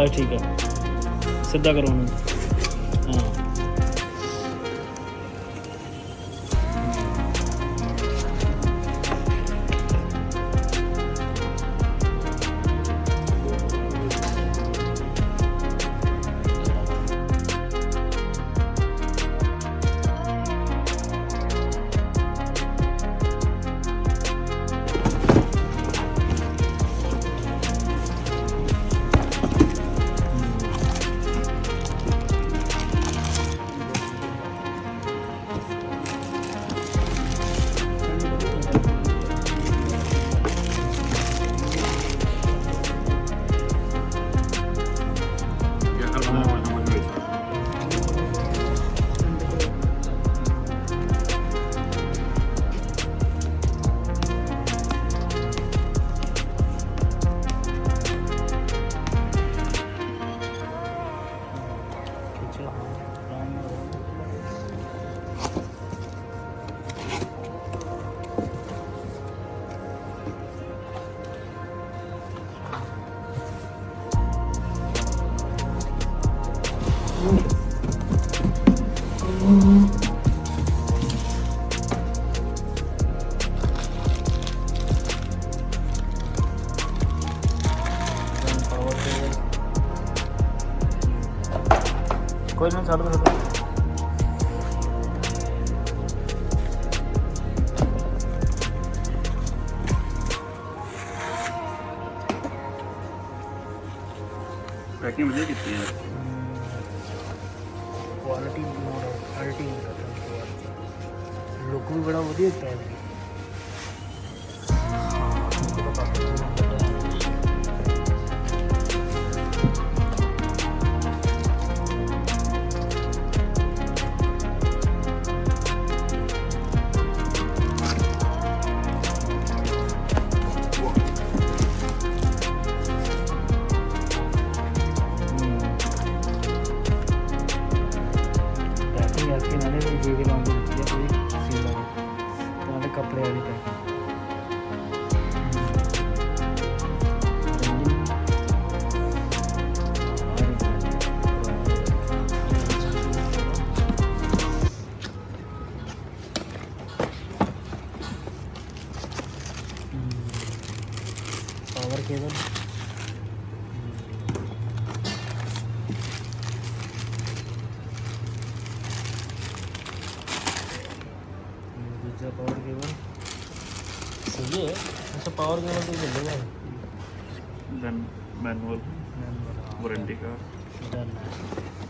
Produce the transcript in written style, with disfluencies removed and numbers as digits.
ठीक है सीधा करो उन्हें हाँ कोई ना छाड़ दो पैकिंग ਵਧੀਆ ਕੀਤੀ ਹੈ क्वालिटी क्वालिटी लुक भी बड़ा ਵਧੀਆ ਦਿੱਤਾ ਹੈ कपड़े वाली पावर केबल दूसरा पावर केबल सही है अच्छा पावर केबल तो मिलेगा then manual warranty card done है